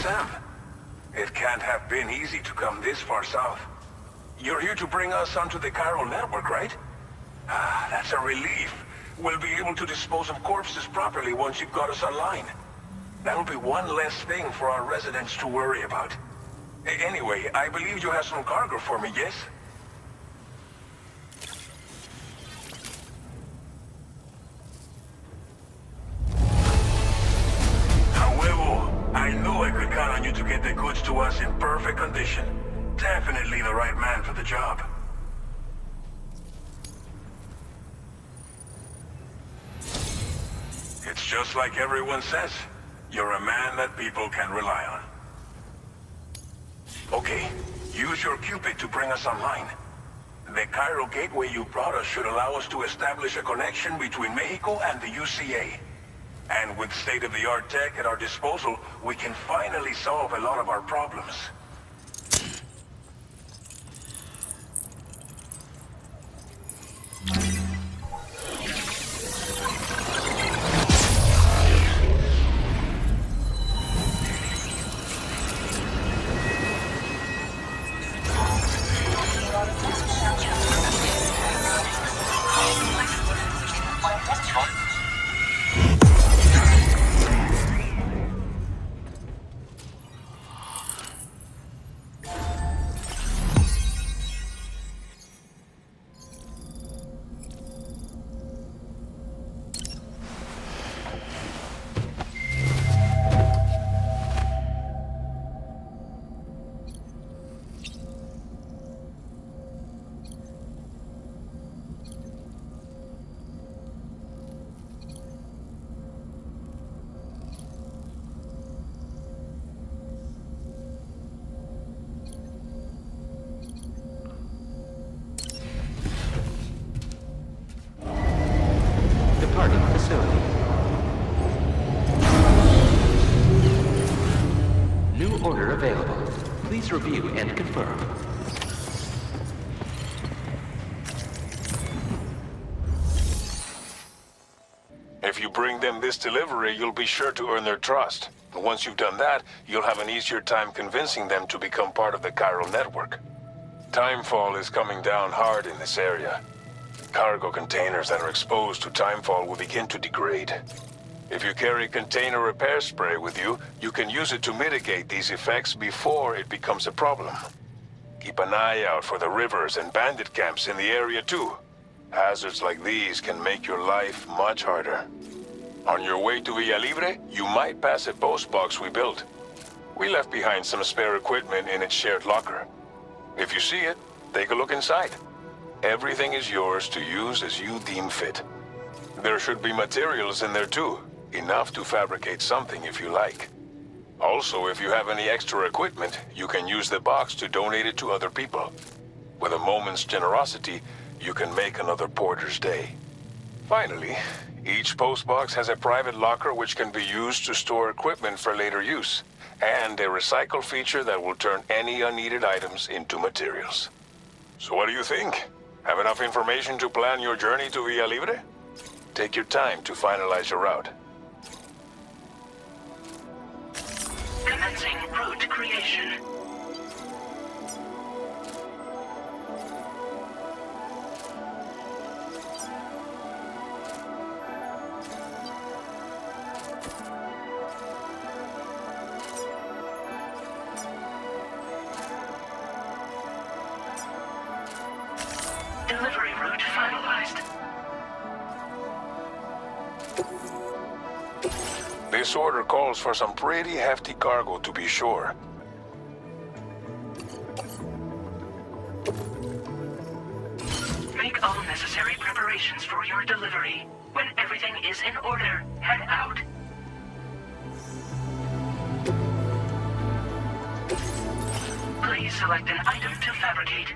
Sam. It can't have been easy to come this far south. You're here to bring us onto the chiral network, right? Ah, that's a relief. We'll be able to dispose of corpses properly once you've got us online. That'll be one less thing for our residents to worry about. Anyway, I believe you have some cargo for me, yes? I knew I could count on you to get the goods to us in perfect condition. Definitely the right man for the job. It's just like everyone says. You're a man that people can rely on. Okay, use your Cupid to bring us online. The chiral gateway you brought us should allow us to establish a connection between Mexico and the UCA. And with state-of-the-art tech at our disposal, we can finally solve a lot of our problems. Review and confirm. If you bring them this delivery, you'll be sure to earn their trust. And once you've done that, you'll have an easier time convincing them to become part of the chiral network. Timefall is coming down hard in this area. Cargo containers that are exposed to timefall will begin to degrade. If you carry container repair spray with you, you can use it to mitigate these effects before it becomes a problem. Keep an eye out for the rivers and bandit camps in the area too. Hazards like these can make your life much harder. On your way to Villa Libre, you might pass a post box we built. We left behind some spare equipment in its shared locker. If you see it, take a look inside. Everything is yours to use as you deem fit. There should be materials in there too. Enough to fabricate something if you like. Also, if you have any extra equipment, you can use the box to donate it to other people. With a moment's generosity, you can make another porter's day. Finally, each postbox has a private locker which can be used to store equipment for later use, and a recycle feature that will turn any unneeded items into materials. So what do you think? Have enough information to plan your journey to Villa Libre? Take your time to finalize your route. Commencing route creation. Delivery route finalized. This order calls for some pretty hefty cargo, to be sure. Make all necessary preparations for your delivery. When everything is in order, head out. Please select an item to fabricate.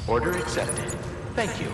Order accepted. Thank you.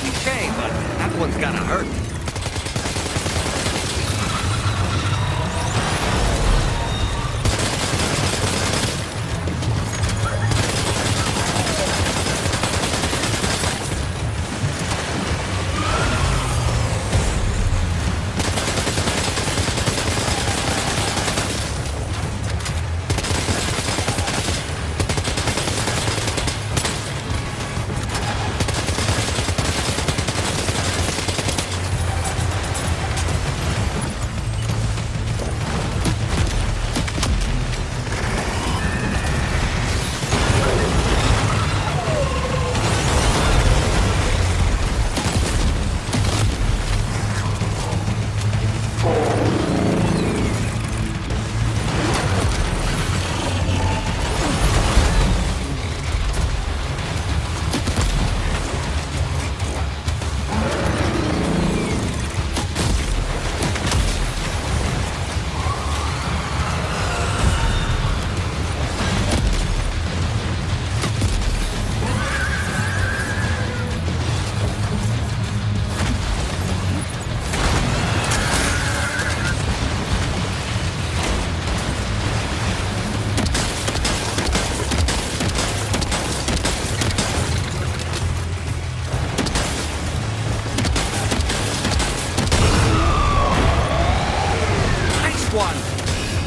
cliche, but that one's gotta hurt.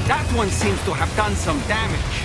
That one seems to have done some damage.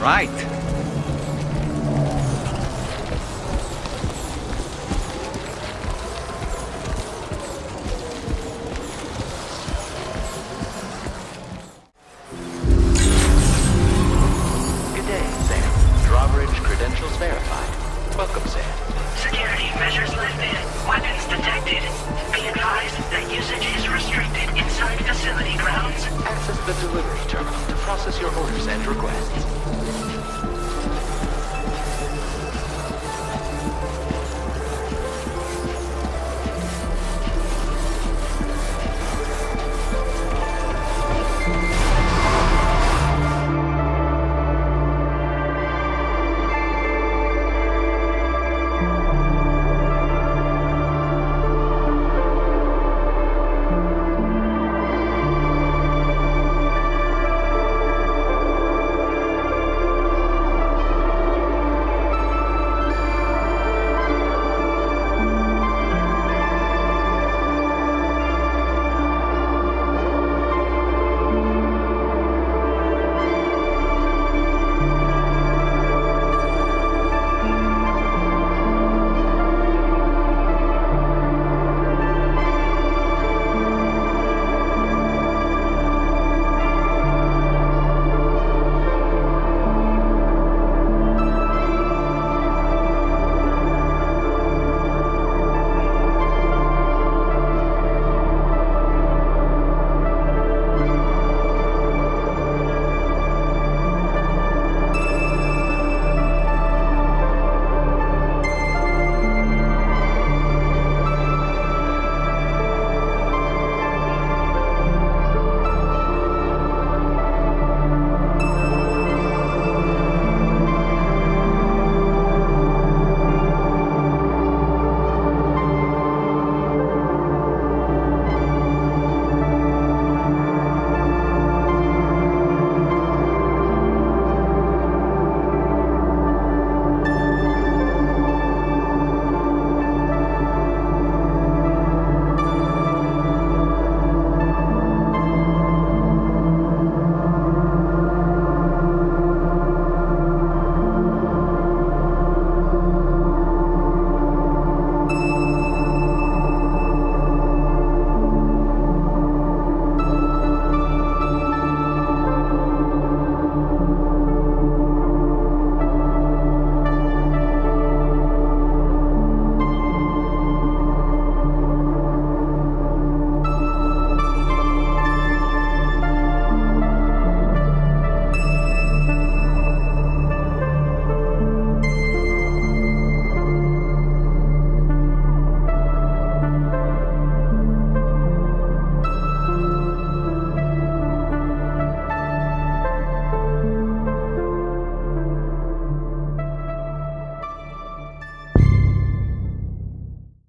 Right. Good day, Sam. Drawbridge credentials verified. Welcome, Sam. Security measures lifted. Weapons detected. Be advised that usage is restricted inside facility grounds. Access the delivery terminal to process your orders and requests.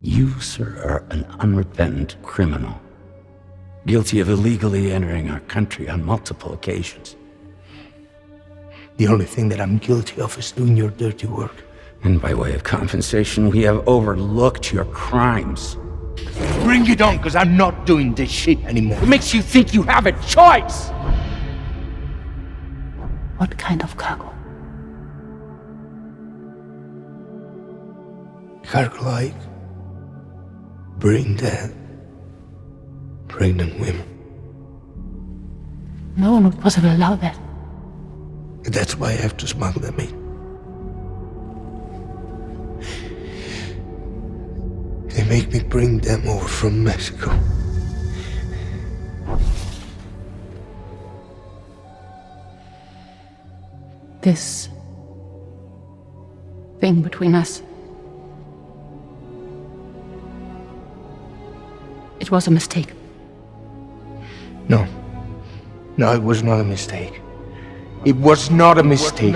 You, sir, are an unrepentant criminal, guilty of illegally entering our country on multiple occasions. The only thing that I'm guilty of is doing your dirty work. And by way of compensation, we have overlooked your crimes. Bring it on, because I'm not doing this shit anymore. What makes you think you have a choice? What kind of cargo? Cargo like pregnant women. No one would possibly allow that. That's why I have to smuggle them in. They make me bring them over from Mexico. This thing between us. It was a mistake. No, it was not a mistake. It was not a mistake.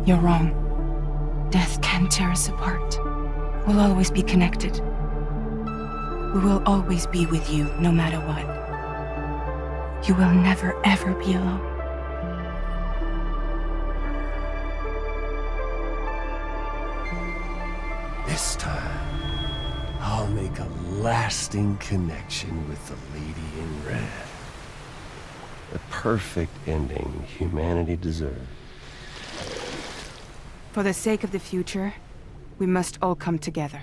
You're wrong. Death can tear us apart. We'll always be connected. We will always be with you, no matter what. You will never, ever be alone. This time, I'll make a lasting connection with the lady in red. The perfect ending humanity deserves. For the sake of the future, we must all come together.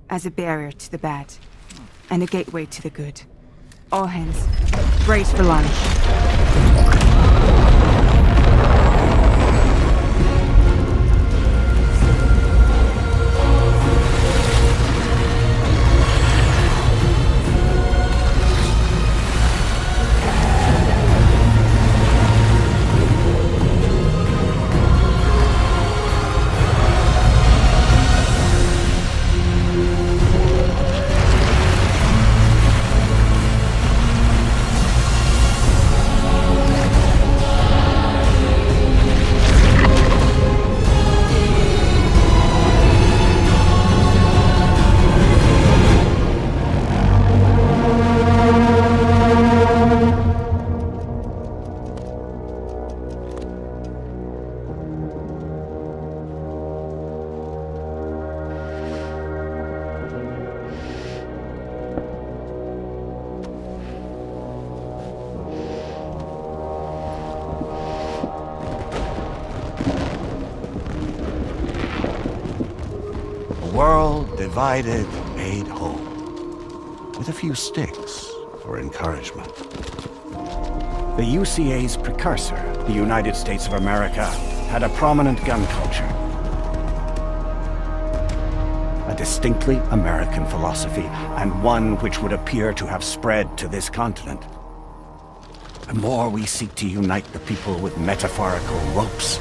As a barrier to the bad, and a gateway to the good. All hands, brace for launch. World divided, made whole, with a few sticks for encouragement. The UCA's precursor, the United States of America, had a prominent gun culture. A distinctly American philosophy, and one which would appear to have spread to this continent. The more we seek to unite the people with metaphorical ropes,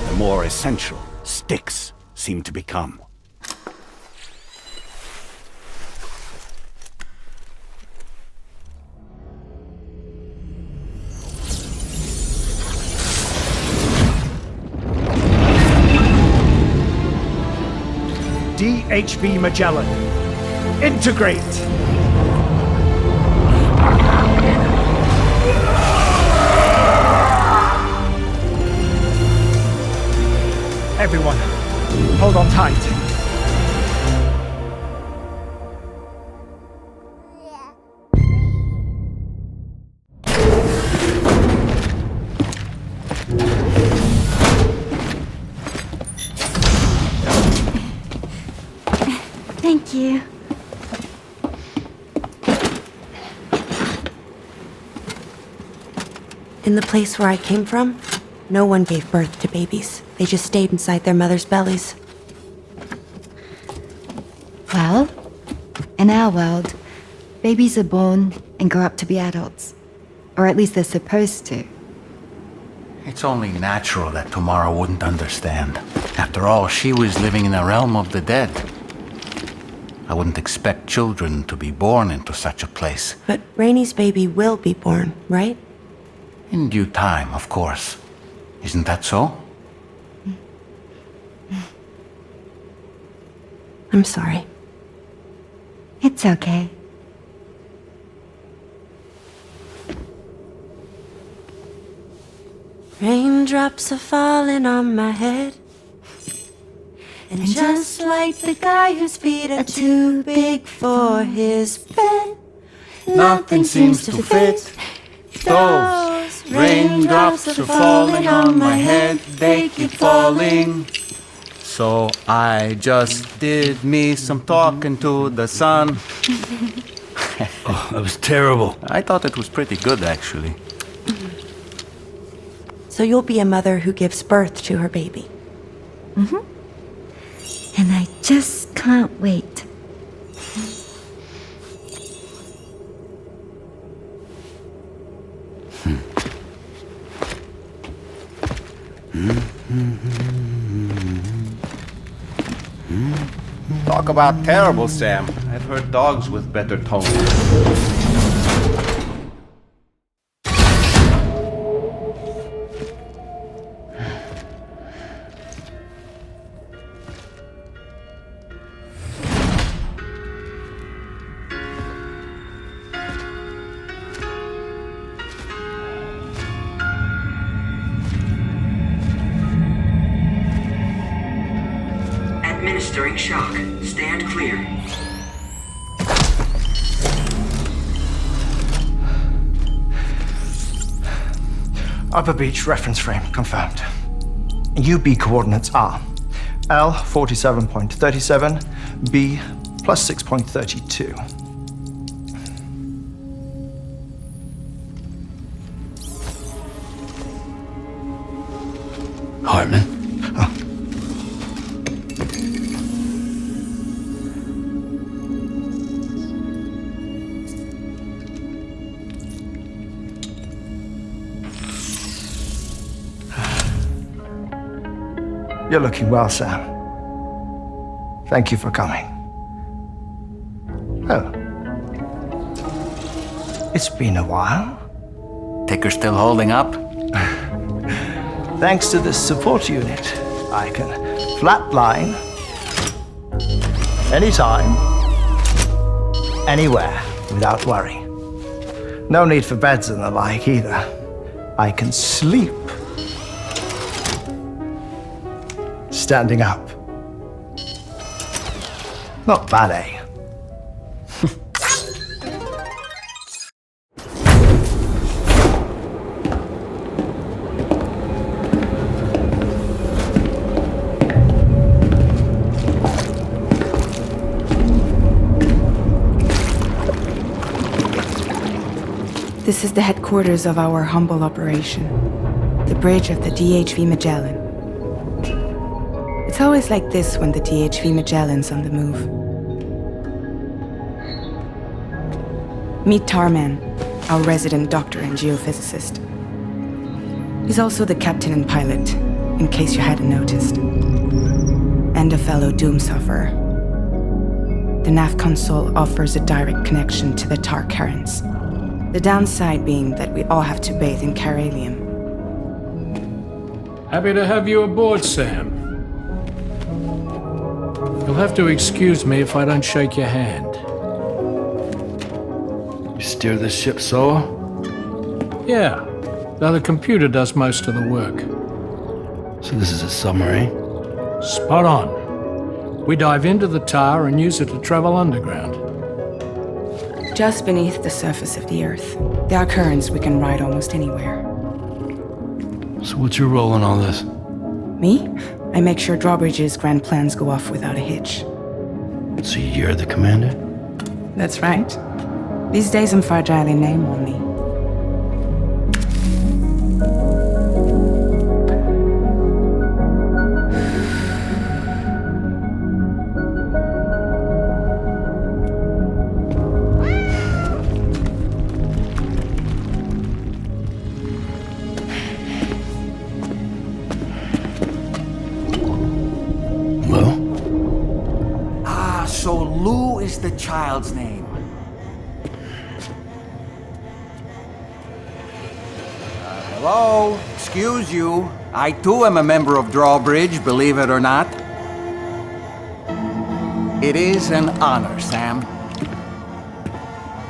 the more essential sticks seem to become. DHB Magellan. Integrate! Everyone, hold on tight. Thank you. In the place where I came from, no one gave birth to babies. They just stayed inside their mother's bellies. Well, in our world, babies are born and grow up to be adults. Or at least they're supposed to. It's only natural that Tamara wouldn't understand. After all, she was living in a realm of the dead. I wouldn't expect children to be born into such a place. But Rainy's baby will be born, right? In due time, of course. Isn't that so? I'm sorry. It's okay. Raindrops are falling on my head. And just like the guy whose feet are too big for his bed, Nothing seems to fit. Those raindrops are falling on my head, they keep falling. So I just did me some talking to the sun. Oh, that was terrible. I thought it was pretty good, actually. So you'll be a mother who gives birth to her baby. Mm-hmm. And I just can't wait. Talk about terrible, Sam. I've heard dogs with better tone. Registering shock. Stand clear. Upper Beach reference frame confirmed. UB coordinates are L 47.37, B plus 6.32. Hartman? Oh. You're looking well, Sam. Thank you for coming. Oh. It's been a while. Ticker still holding up? Thanks to this support unit, I can flatline anytime, anywhere, without worry. No need for beds and the like either. I can sleep standing up. Not bad, eh? This is the headquarters of our humble operation, the bridge of the DHV Magellan. It's always like this when the DHV Magellan's on the move. Meet Tarman, our resident doctor and geophysicist. He's also the captain and pilot, in case you hadn't noticed. And a fellow doom sufferer. The nav console offers a direct connection to the tar currents. The downside being that we all have to bathe in caralium. Happy to have you aboard, Sam. You'll have to excuse me if I don't shake your hand. You steer this ship solo? Yeah, though the computer does most of the work. So this is a submarine? Spot on. We dive into the tar and use it to travel underground. Just beneath the surface of the Earth, there are currents we can ride almost anywhere. So what's your role in all this? Me? I make sure Drawbridge's grand plans go off without a hitch. So you're the commander? That's right. These days I'm fragile in name only. So Lou is the child's name. Hello? Excuse you. I too am a member of Drawbridge, believe it or not. It is an honor, Sam.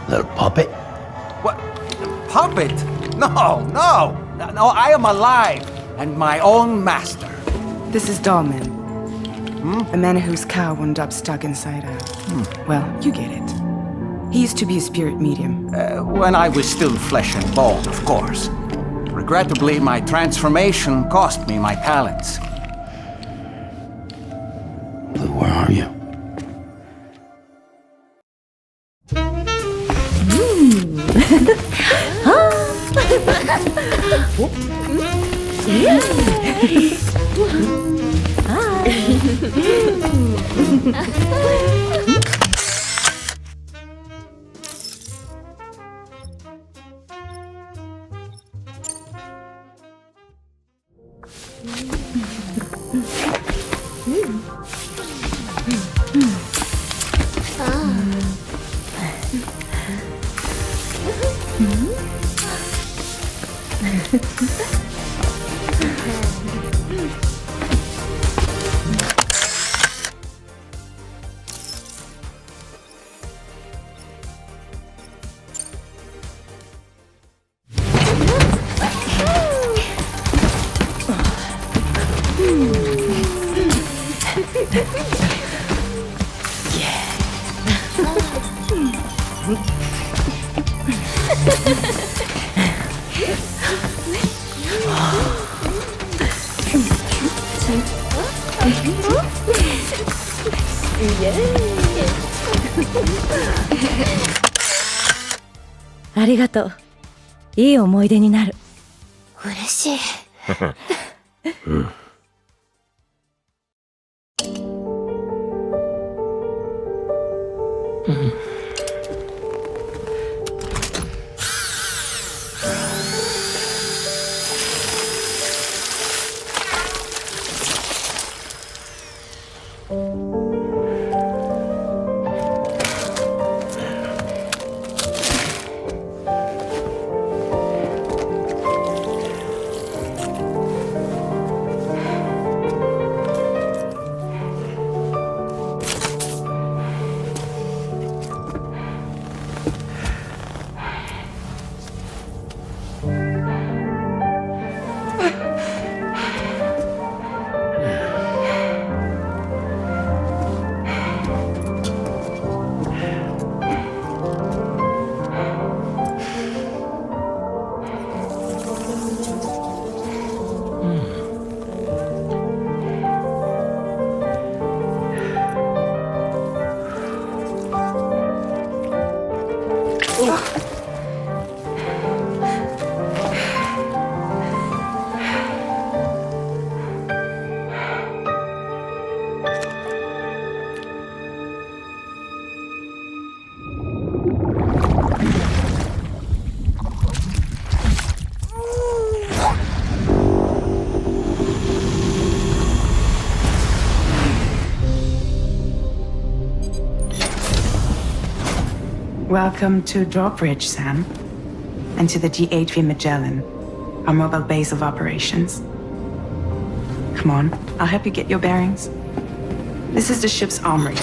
Little puppet? What? Puppet? No, no! No, I am alive and my own master. This is Dahlman. A man whose cow wound up stuck inside a... Well, you get it. He used to be a spirit medium. When I was still flesh and bone, of course. Regrettably, my transformation cost me my talents. Lou, where are you? ありがとう。いい思い出になる。嬉しい。Welcome to Drawbridge, Sam. And to the DHV Magellan, our mobile base of operations. Come on, I'll help you get your bearings. This is the ship's armory.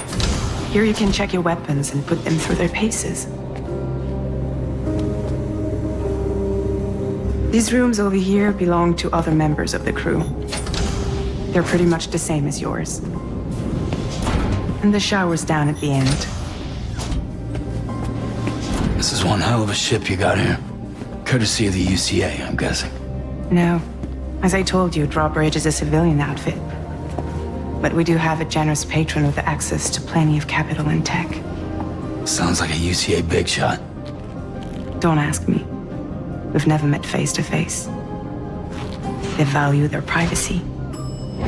Here you can check your weapons and put them through their paces. These rooms over here belong to other members of the crew. They're pretty much the same as yours. And the shower's down at the end. This is one hell of a ship you got here. Courtesy of the UCA, I'm guessing. No. As I told you, Drawbridge is a civilian outfit. But we do have a generous patron with access to plenty of capital and tech. Sounds like a UCA big shot. Don't ask me. We've never met face to face. They value their privacy.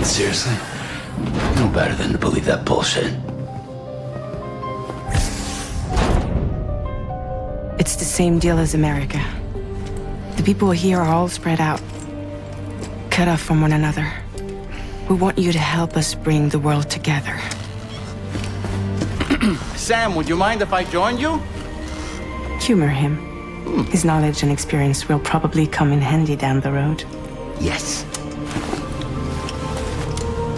Seriously? No better than to believe that bullshit. It's the same deal as America. The people here are all spread out, cut off from one another. We want you to help us bring the world together. Sam, would you mind if I joined you? Humor him. His knowledge and experience will probably come in handy down the road. Yes.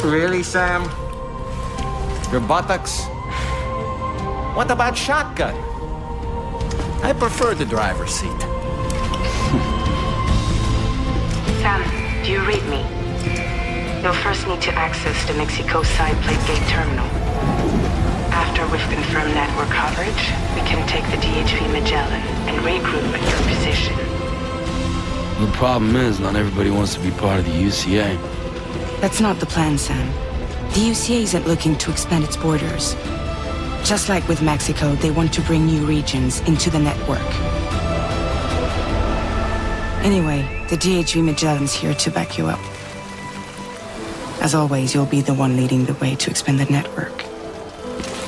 Really, Sam? Your buttocks? What about shotgun? I prefer the driver's seat. Sam, do you read me? You'll first need to access the Mexico side plate gate terminal. After we've confirmed network coverage, we can take the DHV Magellan and regroup at your position. The problem is, not everybody wants to be part of the UCA. That's not the plan, Sam. The UCA isn't looking to expand its borders. Just like with Mexico, they want to bring new regions into the network. Anyway, the DHV Magellan's here to back you up. As always, you'll be the one leading the way to expand the network.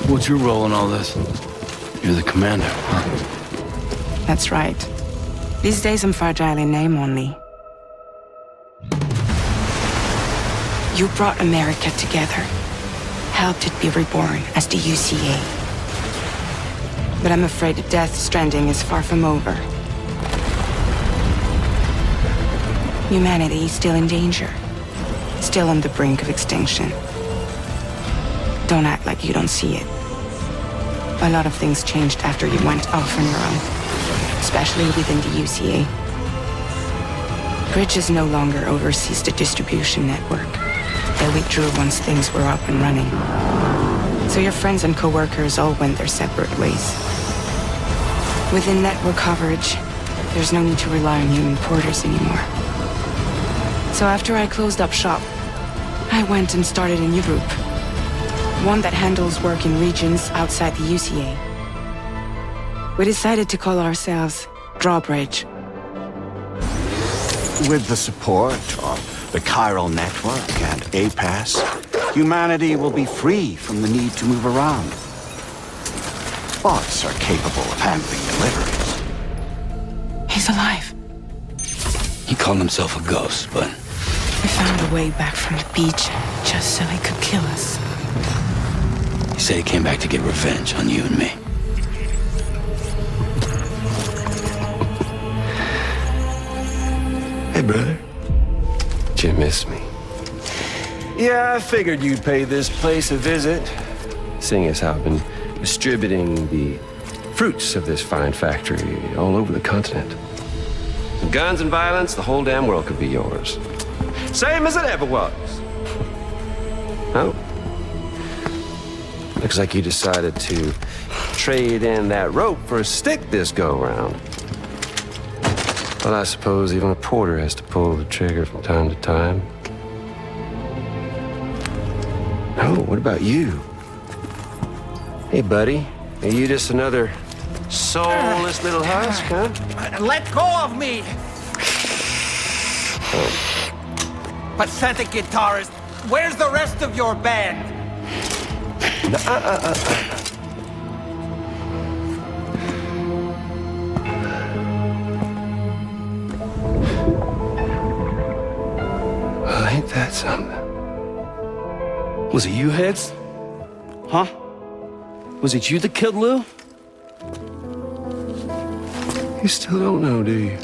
What's your role in all this? You're the commander, huh? That's right. These days I'm fragile in name only. You brought America together. Helped it be reborn as the UCA. But I'm afraid Death Stranding is far from over. Humanity is still in danger. Still on the brink of extinction. Don't act like you don't see it. A lot of things changed after you went off on your own. Especially within the UCA. Bridges no longer oversees the distribution network. They withdrew once things were up and running. So your friends and co-workers all went their separate ways. Within network coverage, there's no need to rely on human porters anymore. So after I closed up shop, I went and started a new group. One that handles work in regions outside the UCA. We decided to call ourselves Drawbridge. With the support of the chiral network and APAS, humanity will be free from the need to move around. Bots are capable of handling deliveries. He's alive. He called himself a ghost, but... We found a way back from the beach just so he could kill us. He said he came back to get revenge on you and me. Hey, brother. Did you miss me? Yeah, I figured you'd pay this place a visit, seeing as how I've been distributing the fruits of this fine factory all over the continent. With guns and violence, the whole damn world could be yours. Same as it ever was. Oh. Looks like you decided to trade in that rope for a stick this go-round. Well, I suppose even a porter has to pull the trigger from time to time. Oh, what about you? Hey, buddy. Are you just another soulless little husk, huh? Let go of me! Pathetic guitarist. Where's the rest of your band? Well, ain't that something? Was it you, Heads? Huh? Was it you that killed Lou? You still don't know, do you?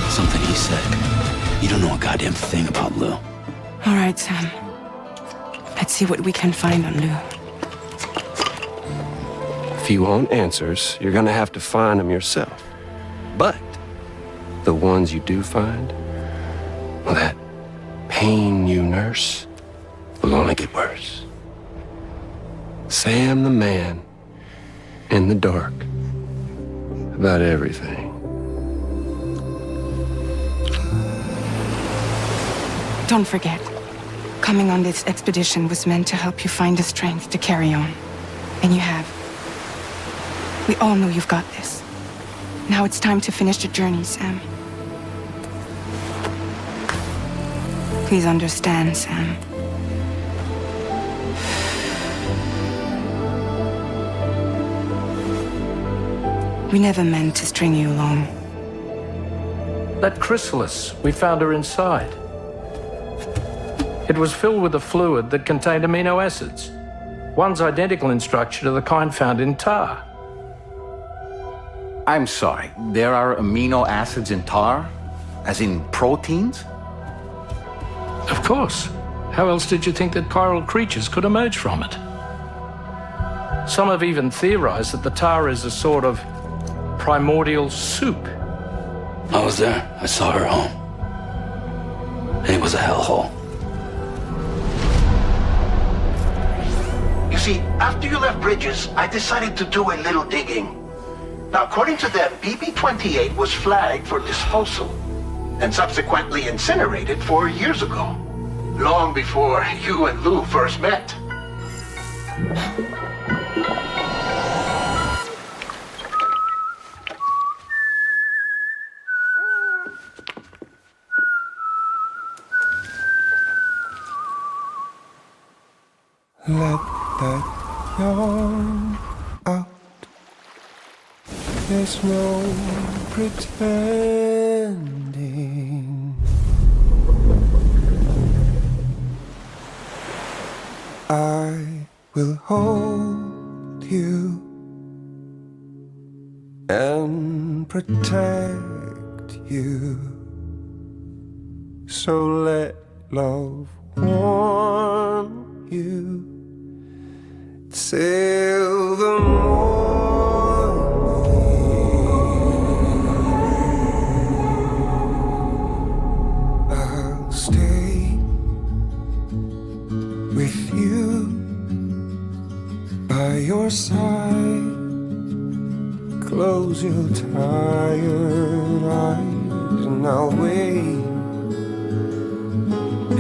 Something he said. You don't know a goddamn thing about Lou. All right, Sam. Let's see what we can find on Lou. If you want answers, you're gonna have to find them yourself. But the ones you do find, well, that pain you nurse will only get worse. Sam the man in the dark about everything. Don't forget, coming on this expedition was meant to help you find the strength to carry on. And you have. We all know you've got this. Now it's time to finish the journey, Sam. Please understand, Sam. We never meant to string you along. That chrysalis, we found her inside. It was filled with a fluid that contained amino acids. One's identical in structure to the kind found in tar. I'm sorry, there are amino acids in tar? As in proteins? Of course. How else did you think that chiral creatures could emerge from it? Some have even theorized that the tar is a sort of primordial soup. I was there. I saw her home. And it was a hellhole. You see, after you left Bridges, I decided to do a little digging. Now, according to them, BB-28 was flagged for disposal and subsequently incinerated 4 years ago, long before you and Lou first met. Let that yawn out. There's no pretending. hold you and protect you. So let love warm you till the morning. I'll stay with you by your side. Close your tired eyes and I'll wait.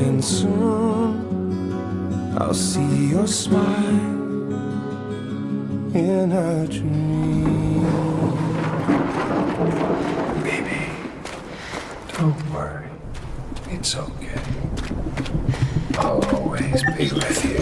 And soon I'll see your smile in a dream. Baby, don't worry. It's okay. I'll always be with you.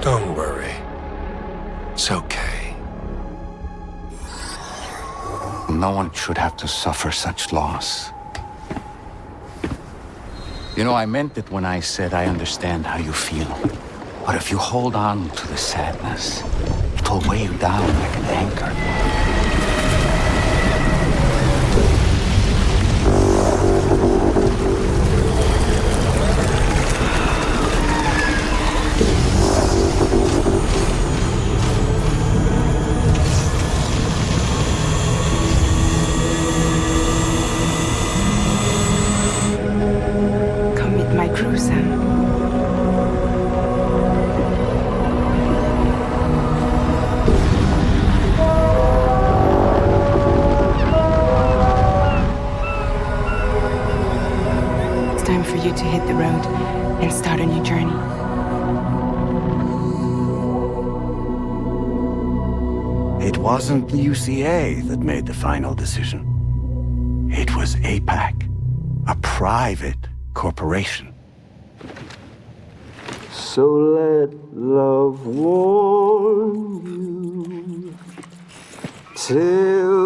Don't worry. It's okay. No one should have to suffer such loss. You know, I meant it when I said I understand how you feel. But if you hold on to the sadness, it'll weigh you down like an anchor. To hit the road and start a new journey. It wasn't the UCA that made the final decision. It was APAC, a private corporation. So let love warm you till